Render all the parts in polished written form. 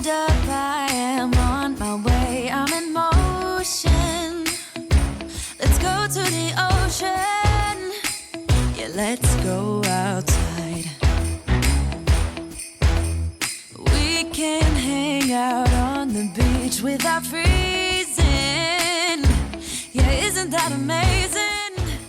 hold up, I am on my way, I'm in motion. Let's go to the ocean. Yeah, let's go outside. We can hang out on the beach without freezing. Yeah, isn't that amazing?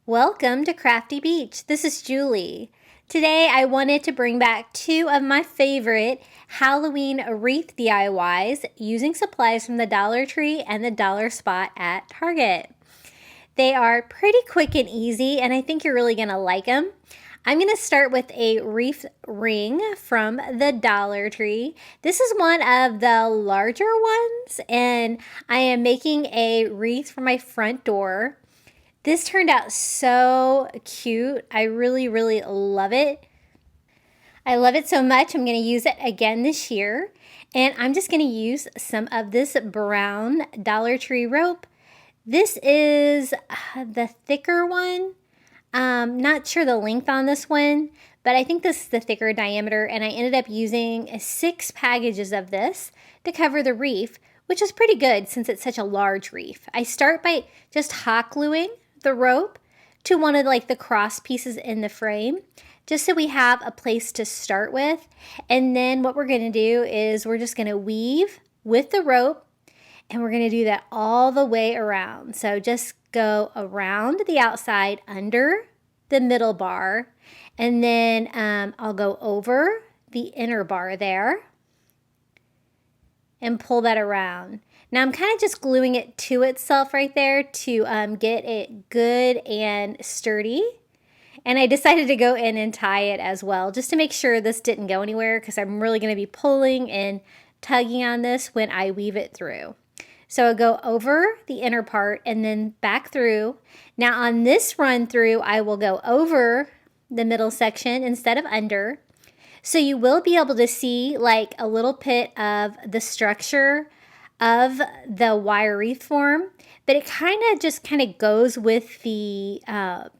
Welcome to Crafty Beach. This is Julie. Today I wanted to bring back two of my favorite Halloween wreath DIYs using supplies from the Dollar Tree and the Dollar Spot at Target. They are pretty quick and easy, and I think you're really going to like them. I'm going to start with a wreath ring from the Dollar Tree. This is one of the larger ones, and I am making a wreath for my front door. This turned out so cute. I really, really love it. I love it so much, I'm going to use it again this year. And I'm just going to use some of this brown Dollar Tree rope. This is the thicker one. Not sure the length on this one, but I think this is the thicker diameter. And I ended up using 6 packages of this to cover the wreath, which is pretty good since it's such a large wreath. I start by just hot gluing the rope to one of the cross pieces in the frame, just so we have a place to start with. And then what we're going to do is we're just going to weave with the rope, and we're going to do that all the way around. So just go around the outside under the middle bar, and then I'll go over the inner bar there and pull that around. Now I'm kind of just gluing it to itself right there to get it good and sturdy. And I decided to go in and tie it as well, just to make sure this didn't go anywhere, because I'm really going to be pulling and tugging on this when I weave it through. So I'll go over the inner part and then back through. Now on this run through, I will go over the middle section instead of under. So you will be able to see like a little bit of the structure of the wire wreath form, but it kind of goes with the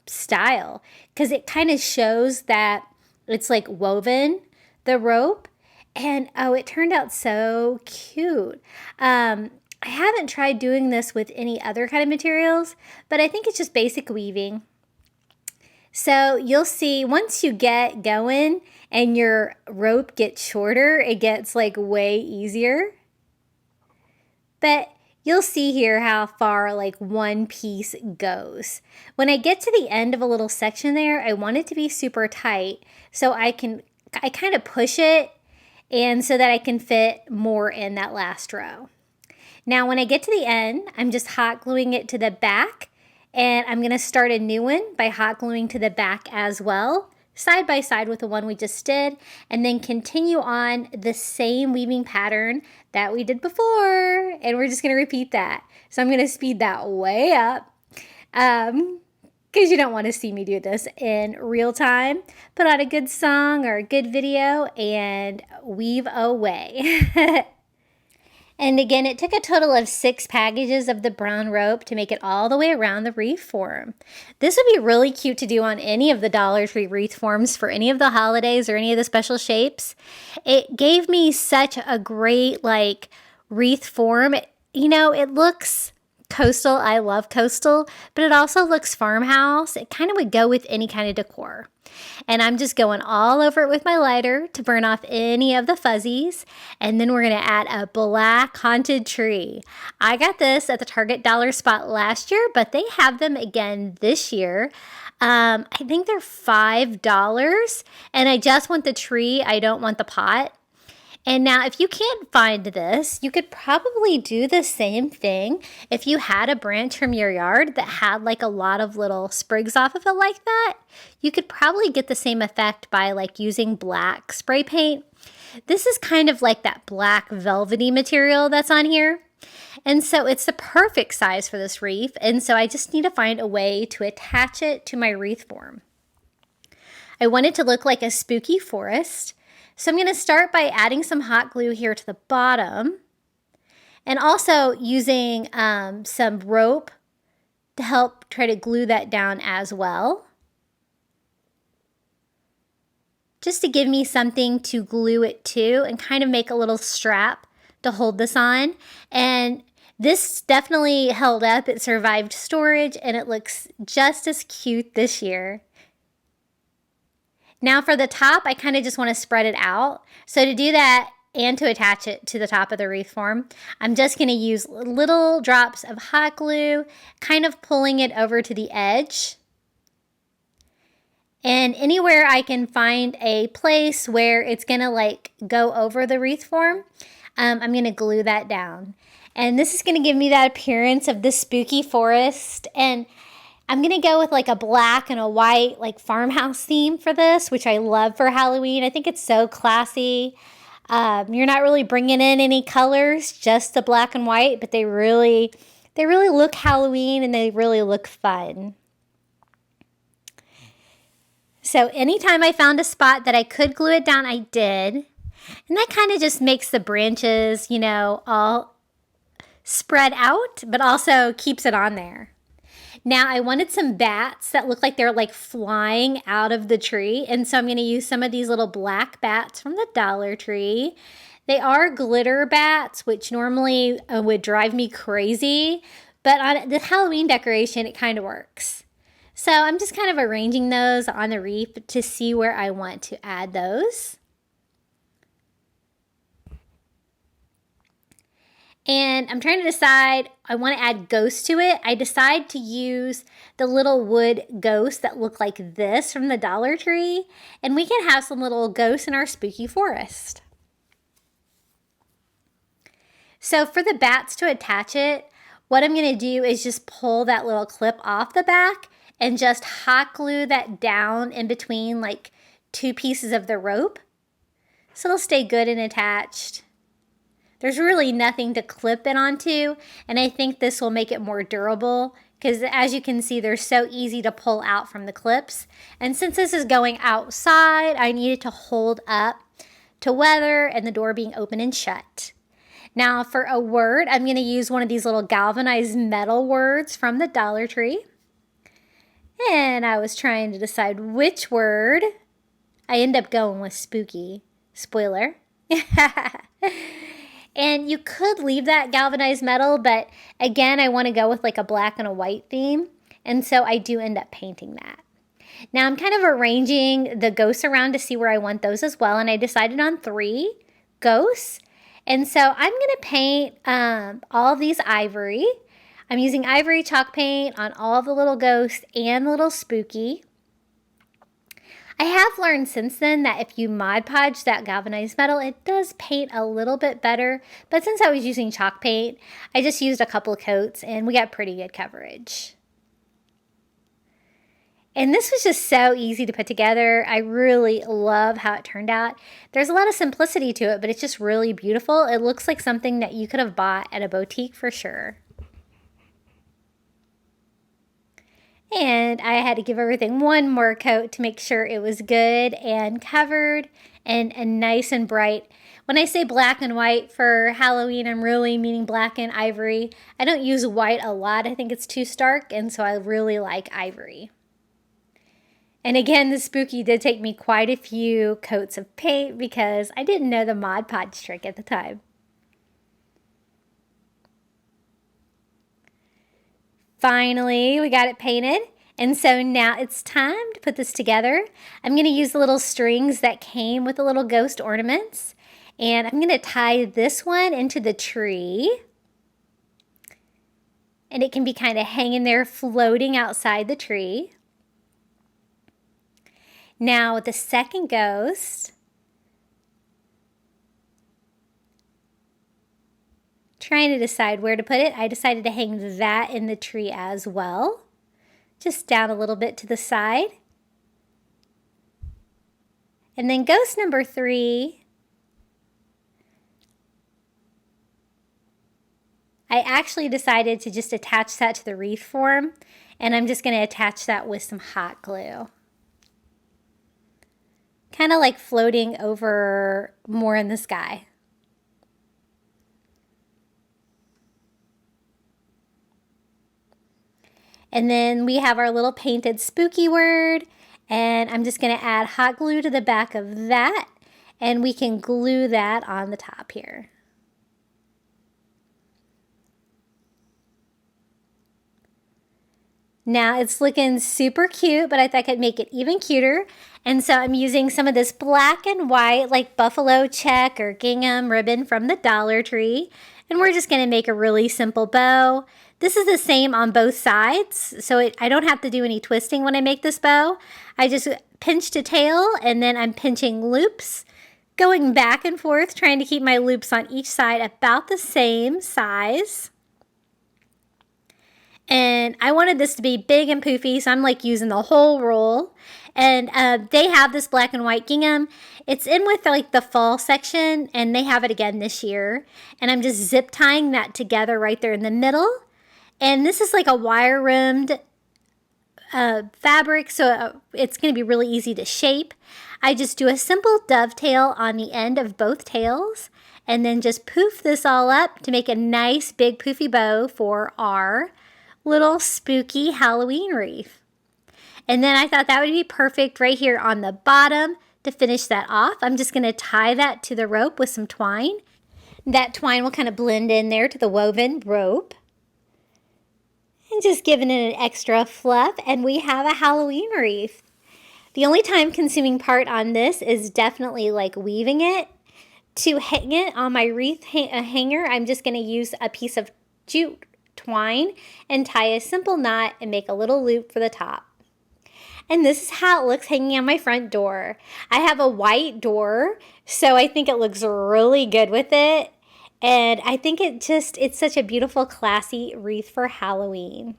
style, because it kind of shows that it's like woven, the rope. And oh, it turned out so cute. I haven't tried doing this with any other kind of materials, but I think it's just basic weaving. So you'll see once you get going and your rope gets shorter, it gets like way easier. But you'll see here how far like one piece goes. When I get to the end of a little section there, I want it to be super tight so I kind of push it, and so that I can fit more in that last row. Now when I get to the end, I'm just hot gluing it to the back, and I'm going to start a new one by hot gluing to the back as well, side by side with the one we just did, and then continue on the same weaving pattern that we did before, and we're just going to repeat that. So I'm going to speed that way up, because you don't want to see me do this in real time. Put on a good song or a good video and weave away. And again, it took a total of 6 packages of the brown rope to make it all the way around the wreath form. This would be really cute to do on any of the Dollar Tree wreath forms for any of the holidays or any of the special shapes. It gave me such a great wreath form. It looks coastal. I love coastal, but it also looks farmhouse. It kind of would go with any kind of decor. And I'm just going all over it with my lighter to burn off any of the fuzzies. And then we're going to add a black haunted tree. I got this at the Target Dollar Spot last year, but they have them again this year. I think they're $5, and I just want the tree. I don't want the pot. And now if you can't find this, you could probably do the same thing if you had a branch from your yard that had a lot of little sprigs off of it like that. You could probably get the same effect by using black spray paint. This is kind of like that black velvety material that's on here. And so it's the perfect size for this wreath. And so I just need to find a way to attach it to my wreath form. I want it to look like a spooky forest. So I'm going to start by adding some hot glue here to the bottom, and also using some rope to help try to glue that down as well. just to give me something to glue it to and kind of make a little strap to hold this on. And this definitely held up. It survived storage and it looks just as cute this year. Now for the top, I kind of just want to spread it out. So to do that and to attach it to the top of the wreath form, I'm just going to use little drops of hot glue, kind of pulling it over to the edge. And anywhere I can find a place where it's going to like go over the wreath form, I'm going to glue that down. And this is going to give me that appearance of the spooky forest. And I'm going to go with like a black and a white like farmhouse theme for this, which I love for Halloween. I think it's so classy. You're not really bringing in any colors, just the black and white, but they really look Halloween and they really look fun. So anytime I found a spot that I could glue it down, I did. And that kind of just makes the branches, you know, all spread out, but also keeps it on there. Now I wanted some bats that look like they're like flying out of the tree. And so I'm going to use some of these little black bats from the Dollar Tree. They are glitter bats, which normally would drive me crazy. But on the Halloween decoration, it kind of works. So I'm just kind of arranging those on the wreath to see where I want to add those. And I'm trying to decide, I want to add ghosts to it. I decide to use the little wood ghosts that look like this from the Dollar Tree. And we can have some little ghosts in our spooky forest. So for the bats to attach it, what I'm going to do is just pull that little clip off the back and just hot glue that down in between like 2 pieces of the rope. So it'll stay good and attached. There's really nothing to clip it onto, and I think this will make it more durable because as you can see, they're so easy to pull out from the clips. And since this is going outside, I need it to hold up to weather and the door being open and shut. Now for a word, I'm going to use one of these little galvanized metal words from the Dollar Tree. And I was trying to decide which word. I end up going with spooky. Spoiler. And you could leave that galvanized metal, but again, I want to go with like a black and a white theme. And so I do end up painting that. Now I'm kind of arranging the ghosts around to see where I want those as well. And I decided on 3 ghosts. And so I'm going to paint all of these ivory. I'm using ivory chalk paint on all the little ghosts and the little spooky. I have learned since then that if you Mod Podge that galvanized metal, it does paint a little bit better. But since I was using chalk paint, I just used a couple of coats and we got pretty good coverage. And this was just so easy to put together. I really love how it turned out. There's a lot of simplicity to it, but it's just really beautiful. It looks like something that you could have bought at a boutique for sure. And I had to give everything one more coat to make sure it was good and covered and nice and bright. When I say black and white for Halloween, I'm really meaning black and ivory. I don't use white a lot. I think it's too stark, and so I really like ivory. And again, the spooky did take me quite a few coats of paint because I didn't know the Mod Podge trick at the time. Finally, we got it painted. And so now it's time to put this together. I'm going to use the little strings that came with the little ghost ornaments. And I'm going to tie this one into the tree. And it can be kind of hanging there, floating outside the tree. Now with the second ghost, trying to decide where to put it, I decided to hang that in the tree as well. Just down a little bit to the side. And then ghost number 3, I actually decided to just attach that to the wreath form, and I'm just going to attach that with some hot glue. Kind of like floating over more in the sky. And then we have our little painted spooky word, And I'm just going to add hot glue to the back of that, and we can glue that on the top here. Now it's looking super cute, but I thought I could make it even cuter. And so I'm using some of this black and white, like buffalo check or gingham ribbon from the Dollar Tree. And we're just gonna make a really simple bow. This is the same on both sides, so I don't have to do any twisting when I make this bow. I just pinched a tail, and then I'm pinching loops, going back and forth, trying to keep my loops on each side about the same size. And I wanted this to be big and poofy, so I'm like using the whole roll. And they have this black and white gingham. It's in with like the fall section, and they have it again this year. And I'm just zip tying that together right there in the middle. And this is like a wire rimmed fabric, so it's going to be really easy to shape. I just do a simple dovetail on the end of both tails, and then just poof this all up to make a nice big poofy bow for our little spooky Halloween wreath. And then I thought that would be perfect right here on the bottom to finish that off. I'm just going to tie that to the rope with some twine. That twine will kind of blend in there to the woven rope. And just giving it an extra fluff, and we have a Halloween wreath. The only time consuming part on this is definitely like weaving it. To hang it on my wreath hanger, I'm just going to use a piece of jute twine and tie a simple knot and make a little loop for the top. And this is how it looks hanging on my front door. I have a white door, so I think it looks really good with it. And I think it's such a beautiful, classy wreath for Halloween.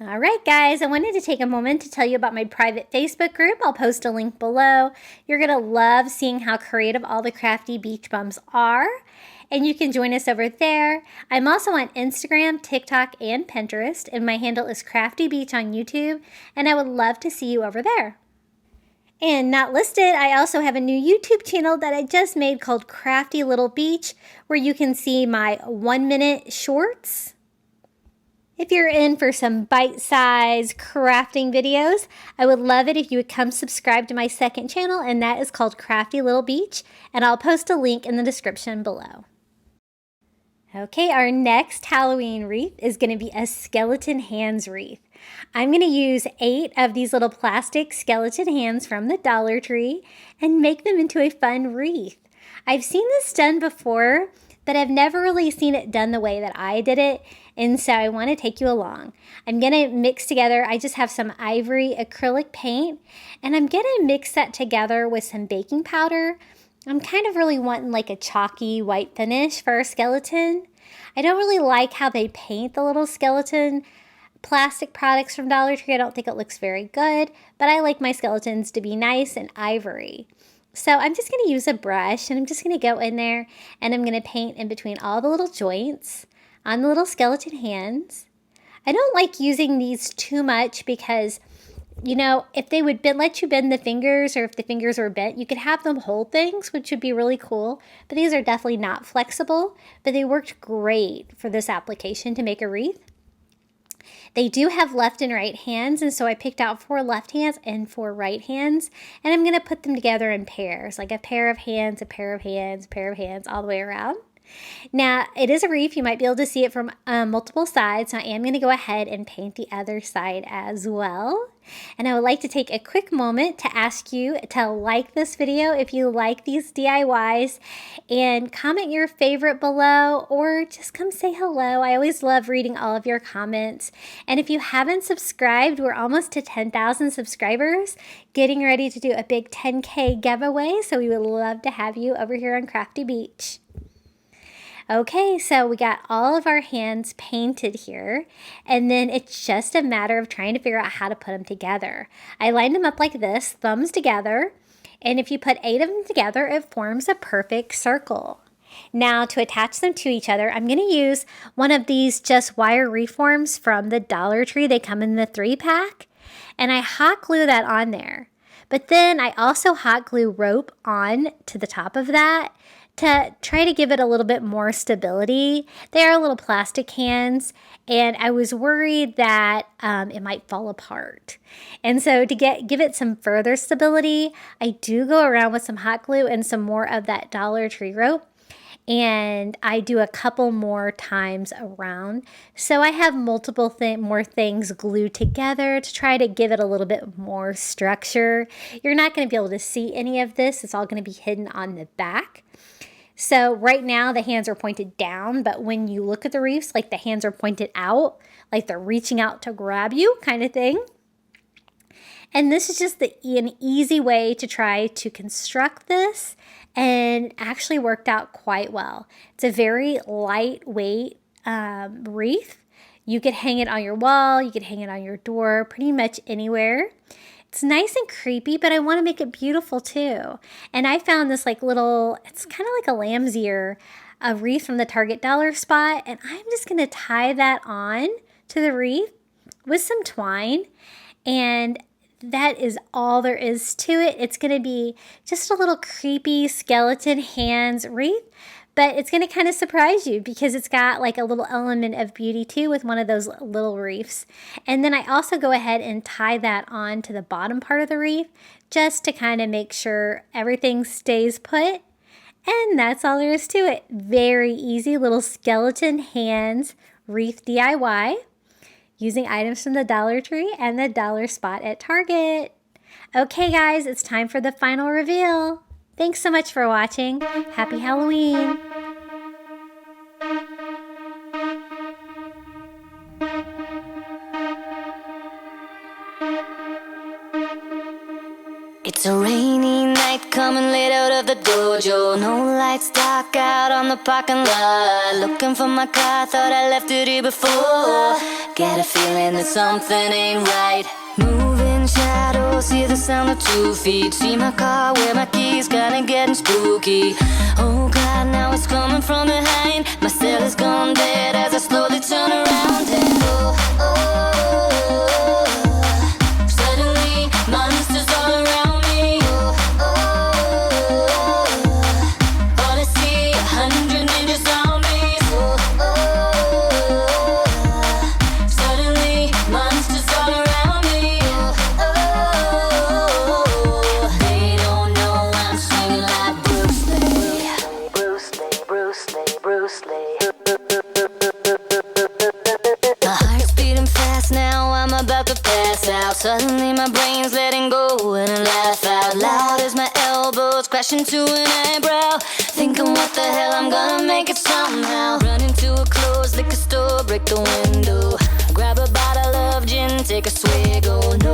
All right, guys, I wanted to take a moment to tell you about my private Facebook group. I'll post a link below. You're going to love seeing how creative all the crafty beach bums are. And you can join us over there. I'm also on Instagram, TikTok, and Pinterest. And my handle is Crafty Beach on YouTube. And I would love to see you over there. And not listed, I also have a new YouTube channel that I just made called Crafty Little Beach, where you can see my 1-minute shorts. If you're in for some bite-sized crafting videos, I would love it if you would come subscribe to my second channel, and that is called Crafty Little Beach, and I'll post a link in the description below. Okay, our next Halloween wreath is going to be a skeleton hands wreath. I'm going to use 8 of these little plastic skeleton hands from the Dollar Tree and make them into a fun wreath. I've seen this done before, but I've never really seen it done the way that I did it, and so I want to take you along. I'm going to mix together, I just have some ivory acrylic paint, and I'm going to mix that together with some baking powder. I'm kind of really wanting like a chalky white finish for a skeleton. I don't really like how they paint the little skeleton plastic products from Dollar Tree. I don't think it looks very good, but I like my skeletons to be nice and ivory. So I'm just going to use a brush, and I'm just going to go in there, and I'm going to paint in between all the little joints on the little skeleton hands. I don't like using these too much because, you know, if they would let you bend the fingers, or if the fingers were bent, you could have them hold things, which would be really cool. But these are definitely not flexible, but they worked great for this application to make a wreath. They do have left and right hands, and so I picked out 4 left hands and 4 right hands, and I'm going to put them together in pairs, like a pair of hands, a pair of hands, a pair of hands, all the way around. Now, it is a wreath. You might be able to see it from multiple sides, so I am going to go ahead and paint the other side as well. And I would like to take a quick moment to ask you to like this video if you like these DIYs, and comment your favorite below, or just come say hello. I always love reading all of your comments. And if you haven't subscribed, we're almost to 10,000 subscribers, getting ready to do a big 10K giveaway, so we would love to have you over here on Crafty Beach. Okay, so we got all of our hands painted here, and then it's just a matter of trying to figure out how to put them together. I lined them up like this, thumbs together, and if you put 8 of them together, it forms a perfect circle. Now, to attach them to each other, I'm going to use one of these just wire reforms from the Dollar Tree. They come in the 3-pack, and I hot glue that on there. But then I also hot glue rope on to the top of that to try to give it a little bit more stability. They are little plastic hands, and I was worried that it might fall apart. And so to give it some further stability, I do go around with some hot glue and some more of that Dollar Tree rope. And I do a couple more times around. So I have multiple more things glued together to try to give it a little bit more structure. You're not going to be able to see any of this. It's all going to be hidden on the back. So right now the hands are pointed down, but when you look at the wreaths, like the hands are pointed out, like they're reaching out to grab you kind of thing. And this is just an easy way to try to construct this, and actually worked out quite well. It's a very lightweight wreath. You could hang it on your wall, you could hang it on your door, pretty much anywhere. It's nice and creepy, but I want to make it beautiful too. And I found this like little, it's kind of like a lamb's ear, a wreath from the Target dollar spot, and I'm just going to tie that on to the wreath with some twine, and that is all there is to it. It's going to be just a little creepy skeleton hands wreath, but it's going to kind of surprise you because it's got like a little element of beauty too with one of those little wreaths. And then I also go ahead and tie that on to the bottom part of the wreath just to kind of make sure everything stays put. And that's all there is to it. Very easy little skeleton hands wreath DIY. Using items from the Dollar Tree and the Dollar Spot at Target. Okay guys, it's time for the final reveal. Thanks so much for watching. Happy Halloween. It's a rainy night coming late out of the dojo. No lights, dark out on the parking lot. Looking for my car, thought I left it here before. Get a feeling that something ain't right. Moving shadows, hear the sound of 2 feet. See my car, where my keys, kinda getting spooky. Oh God, now it's coming from behind. My cell is gone dead as I slowly turn around and suddenly monsters all around me. All I see, 100 ninja zombies. Suddenly monsters all around me. They don't know I'm swinging like Bruce Lee. Bruce Lee, Bruce Lee, Bruce Lee. My heart's beating fast now, I'm about to pass out. Suddenly my brain's letting go and I laugh out loud as my elbows crash into an eyebrow. Thinking what the hell, I'm gonna make it somehow. Run into a closed liquor store, break the window. Grab a bottle of gin, take a swig, oh no.